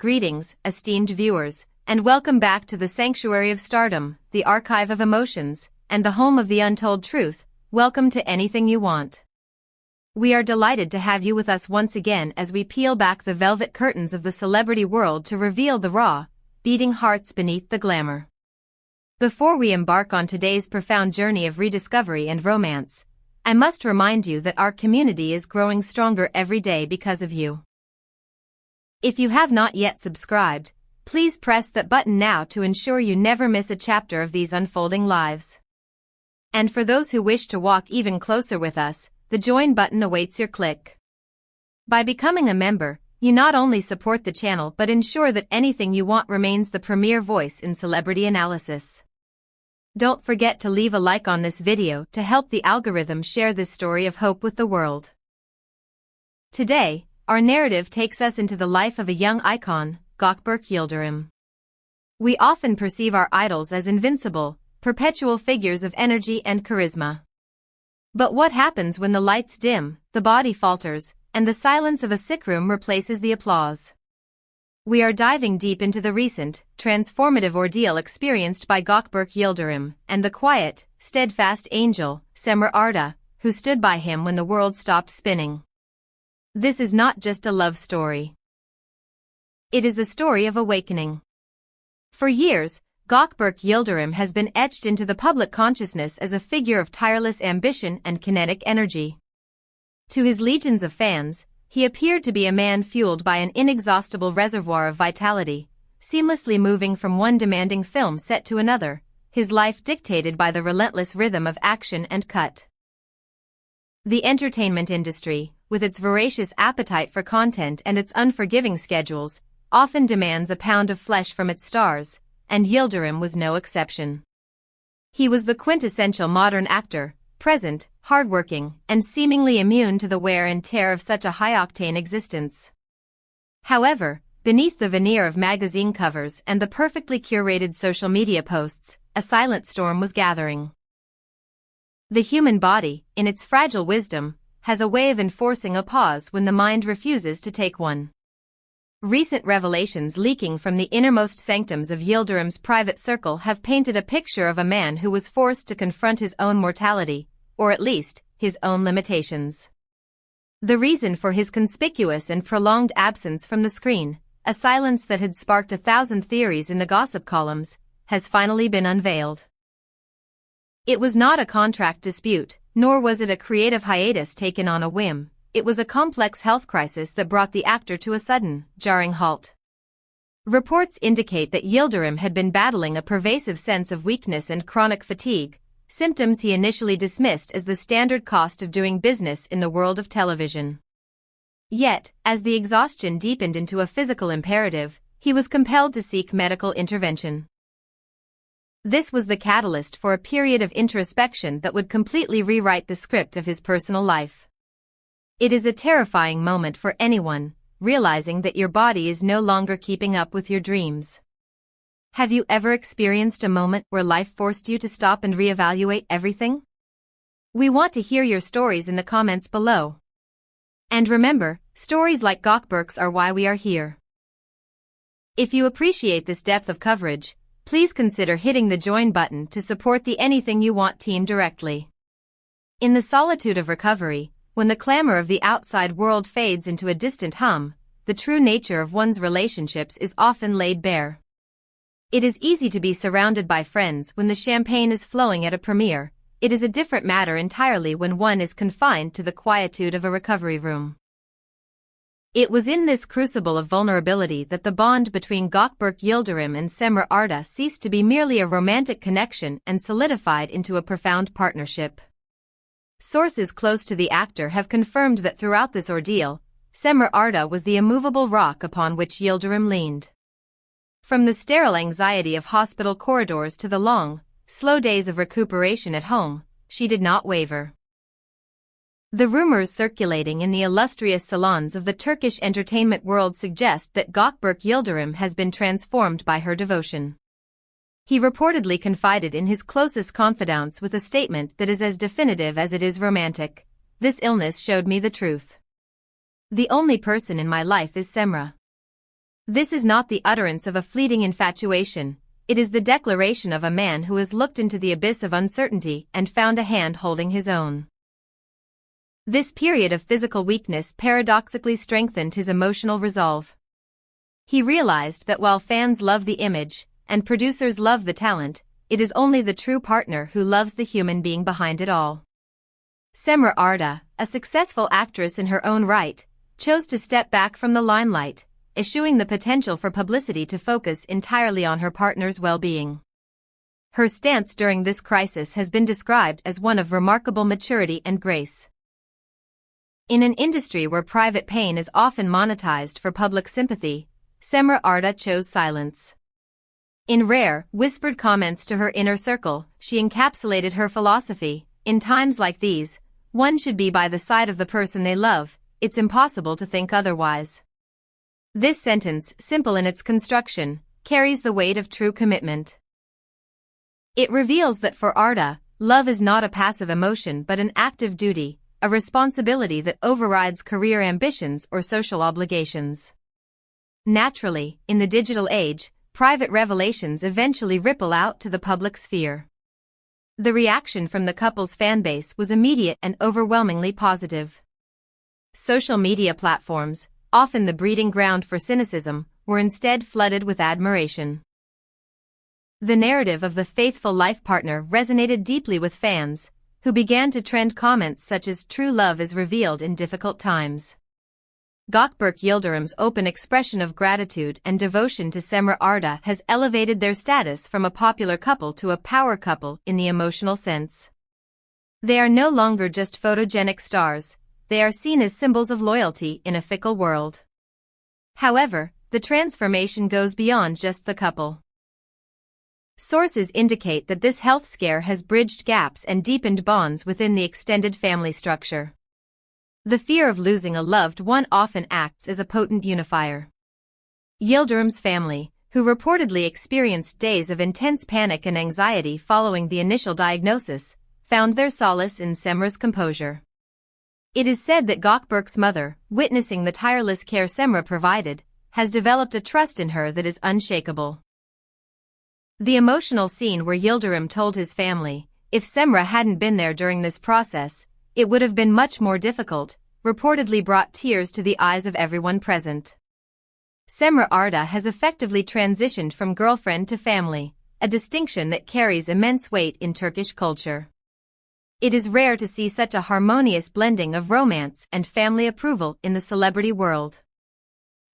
Greetings, esteemed viewers, and welcome back to the Sanctuary of Stardom, the archive of emotions, and the home of the untold truth. Welcome to Anything You Want. We are delighted to have you with us once again as we peel back the velvet curtains of the celebrity world to reveal the raw, beating hearts beneath the glamour. Before we embark on today's profound journey of rediscovery and romance, I must remind you that our community is growing stronger every day because of you. If you have not yet subscribed, please press that button now to ensure you never miss a chapter of these unfolding lives. And for those who wish to walk even closer with us, the join button awaits your click. By becoming a member, you not only support the channel but ensure that Anything You Want remains the premier voice in celebrity analysis. Don't forget to leave a like on this video to help the algorithm share this story of hope with the world. Today, our narrative takes us into the life of a young icon, Gökberk Yıldırım. We often perceive our idols as invincible, perpetual figures of energy and charisma. But what happens when the lights dim, the body falters, and the silence of a sick room replaces the applause? We are diving deep into the recent, transformative ordeal experienced by Gökberk Yıldırım and the quiet, steadfast angel, Semra Arda, who stood by him when the world stopped spinning. This is not just a love story. It is a story of awakening. For years, Gökberk Yıldırım has been etched into the public consciousness as a figure of tireless ambition and kinetic energy. To his legions of fans, he appeared to be a man fueled by an inexhaustible reservoir of vitality, seamlessly moving from one demanding film set to another, his life dictated by the relentless rhythm of action and cut. The entertainment industry, with its voracious appetite for content and its unforgiving schedules, often demands a pound of flesh from its stars, and Yıldırım was no exception. He was the quintessential modern actor, present, hardworking, and seemingly immune to the wear and tear of such a high-octane existence. However, beneath the veneer of magazine covers and the perfectly curated social media posts, a silent storm was gathering. The human body, in its fragile wisdom, has a way of enforcing a pause when the mind refuses to take one. Recent revelations leaking from the innermost sanctums of Yıldırım's private circle have painted a picture of a man who was forced to confront his own mortality, or at least, his own limitations. The reason for his conspicuous and prolonged absence from the screen, a silence that had sparked 1,000 theories in the gossip columns, has finally been unveiled. It was not a contract dispute, nor was it a creative hiatus taken on a whim. It was a complex health crisis that brought the actor to a sudden, jarring halt. Reports indicate that Yıldırım had been battling a pervasive sense of weakness and chronic fatigue, symptoms he initially dismissed as the standard cost of doing business in the world of television. Yet, as the exhaustion deepened into a physical imperative, he was compelled to seek medical intervention. This was the catalyst for a period of introspection that would completely rewrite the script of his personal life. It is a terrifying moment for anyone, realizing that your body is no longer keeping up with your dreams. Have you ever experienced a moment where life forced you to stop and reevaluate everything? We want to hear your stories in the comments below. And remember, stories like Gökberk's are why we are here. If you appreciate this depth of coverage, please consider hitting the join button to support the Anything You Want team directly. In the solitude of recovery, when the clamor of the outside world fades into a distant hum, the true nature of one's relationships is often laid bare. It is easy to be surrounded by friends when the champagne is flowing at a premiere. It is a different matter entirely when one is confined to the quietude of a recovery room. It was in this crucible of vulnerability that the bond between Gökberk Yıldırım and Semra Arda ceased to be merely a romantic connection and solidified into a profound partnership. Sources close to the actor have confirmed that throughout this ordeal, Semra Arda was the immovable rock upon which Yıldırım leaned. From the sterile anxiety of hospital corridors to the long, slow days of recuperation at home, she did not waver. The rumors circulating in the illustrious salons of the Turkish entertainment world suggest that Gökberk Yıldırım has been transformed by her devotion. He reportedly confided in his closest confidants with a statement that is as definitive as it is romantic. This illness showed me the truth. The only person in my life is Semra. This is not the utterance of a fleeting infatuation, it is the declaration of a man who has looked into the abyss of uncertainty and found a hand holding his own. This period of physical weakness paradoxically strengthened his emotional resolve. He realized that while fans love the image, and producers love the talent, it is only the true partner who loves the human being behind it all. Semra Arda, a successful actress in her own right, chose to step back from the limelight, eschewing the potential for publicity to focus entirely on her partner's well-being. Her stance during this crisis has been described as one of remarkable maturity and grace. In an industry where private pain is often monetized for public sympathy, Semra Arda chose silence. In rare, whispered comments to her inner circle, she encapsulated her philosophy: in times like these, one should be by the side of the person they love, it's impossible to think otherwise. This sentence, simple in its construction, carries the weight of true commitment. It reveals that for Arda, love is not a passive emotion but an active duty, a responsibility that overrides career ambitions or social obligations. Naturally, in the digital age, private revelations eventually ripple out to the public sphere. The reaction from the couple's fanbase was immediate and overwhelmingly positive. Social media platforms, often the breeding ground for cynicism, were instead flooded with admiration. The narrative of the faithful life partner resonated deeply with fans, who began to trend comments such as "True love is revealed in difficult times." Gökberk Yıldırım's open expression of gratitude and devotion to Semra Arda has elevated their status from a popular couple to a power couple in the emotional sense. They are no longer just photogenic stars, they are seen as symbols of loyalty in a fickle world. However, the transformation goes beyond just the couple. Sources indicate that this health scare has bridged gaps and deepened bonds within the extended family structure. The fear of losing a loved one often acts as a potent unifier. Yıldırım's family, who reportedly experienced days of intense panic and anxiety following the initial diagnosis, found their solace in Semra's composure. It is said that Gökberk's mother, witnessing the tireless care Semra provided, has developed a trust in her that is unshakable. The emotional scene where Yıldırım told his family, if Semra hadn't been there during this process, it would have been much more difficult, reportedly brought tears to the eyes of everyone present. Semra Arda has effectively transitioned from girlfriend to family, a distinction that carries immense weight in Turkish culture. It is rare to see such a harmonious blending of romance and family approval in the celebrity world.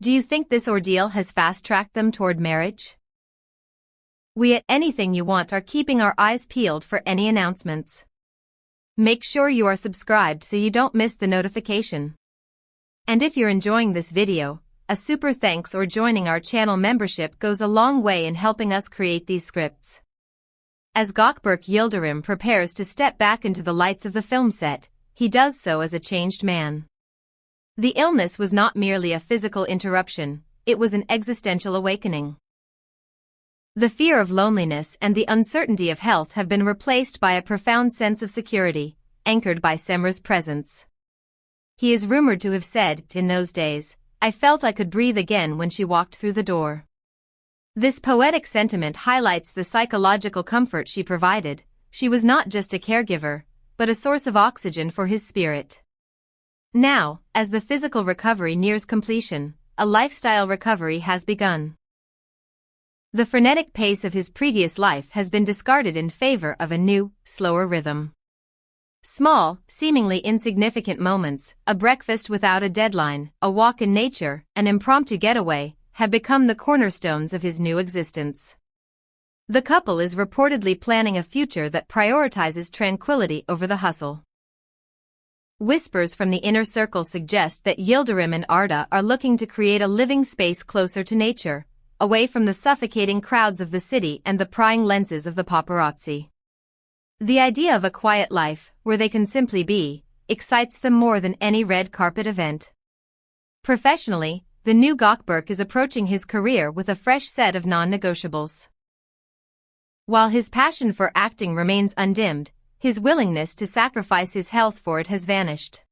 Do you think this ordeal has fast-tracked them toward marriage? We at Anything You Want are keeping our eyes peeled for any announcements. Make sure you are subscribed so you don't miss the notification. And if you're enjoying this video, a super thanks or joining our channel membership goes a long way in helping us create these scripts. As Gökberk Yıldırım prepares to step back into the lights of the film set, he does so as a changed man. The illness was not merely a physical interruption, it was an existential awakening. The fear of loneliness and the uncertainty of health have been replaced by a profound sense of security, anchored by Semra's presence. He is rumored to have said, in those days, "I felt I could breathe again when she walked through the door." This poetic sentiment highlights the psychological comfort she provided. She was not just a caregiver, but a source of oxygen for his spirit. Now, as the physical recovery nears completion, a lifestyle recovery has begun. The frenetic pace of his previous life has been discarded in favor of a new, slower rhythm. Small, seemingly insignificant moments, a breakfast without a deadline, a walk in nature, an impromptu getaway, have become the cornerstones of his new existence. The couple is reportedly planning a future that prioritizes tranquility over the hustle. Whispers from the inner circle suggest that Yıldırım and Arda are looking to create a living space closer to nature, away from the suffocating crowds of the city and the prying lenses of the paparazzi. The idea of a quiet life, where they can simply be, excites them more than any red carpet event. Professionally, the new Gökberk is approaching his career with a fresh set of non-negotiables. While his passion for acting remains undimmed, his willingness to sacrifice his health for it has vanished.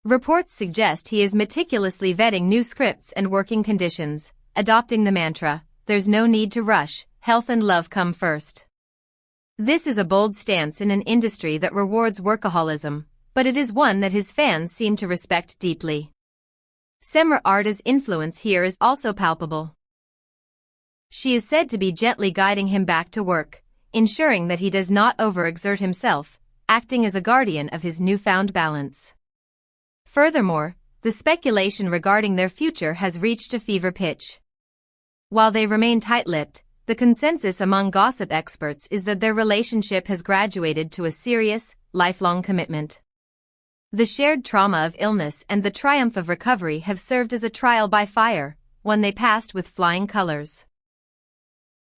Reports suggest he is meticulously vetting new scripts and working conditions, adopting the mantra, "There's no need to rush, health and love come first." This is a bold stance in an industry that rewards workaholism, but it is one that his fans seem to respect deeply. Semra Arda's influence here is also palpable. She is said to be gently guiding him back to work, ensuring that he does not overexert himself, acting as a guardian of his newfound balance. Furthermore, the speculation regarding their future has reached a fever pitch. While they remain tight-lipped, the consensus among gossip experts is that their relationship has graduated to a serious, lifelong commitment. The shared trauma of illness and the triumph of recovery have served as a trial by fire, one they passed with flying colors.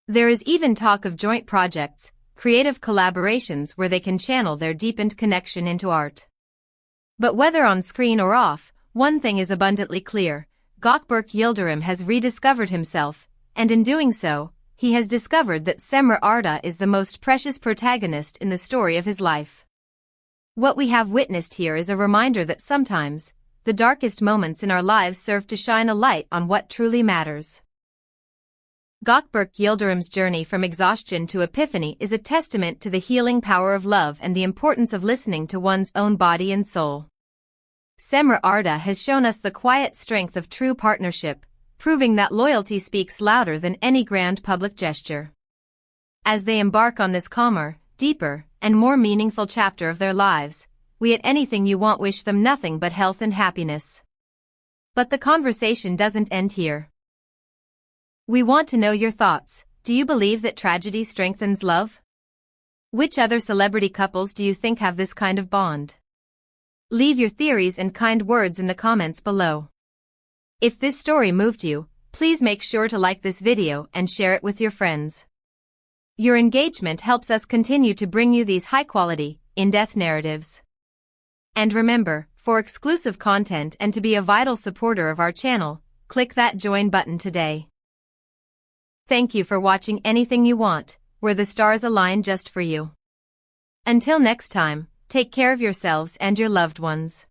There is even talk of joint projects, creative collaborations where they can channel their deepened connection into art. But whether on screen or off, one thing is abundantly clear: Gökberk Yıldırım has rediscovered himself, and in doing so, he has discovered that Semra Arda is the most precious protagonist in the story of his life. What we have witnessed here is a reminder that sometimes, the darkest moments in our lives serve to shine a light on what truly matters. Gökberk Yıldırım's journey from exhaustion to epiphany is a testament to the healing power of love and the importance of listening to one's own body and soul. Semra Arda has shown us the quiet strength of true partnership, proving that loyalty speaks louder than any grand public gesture. As they embark on this calmer, deeper, and more meaningful chapter of their lives, we at Anything You Want wish them nothing but health and happiness. But the conversation doesn't end here. We want to know your thoughts. Do you believe that tragedy strengthens love? Which other celebrity couples do you think have this kind of bond? Leave your theories and kind words in the comments below. If this story moved you, please make sure to like this video and share it with your friends. Your engagement helps us continue to bring you these high-quality, in-depth narratives. And remember, for exclusive content and to be a vital supporter of our channel, click that join button today. Thank you for watching Anything You Want, where the stars align just for you. Until next time, take care of yourselves and your loved ones.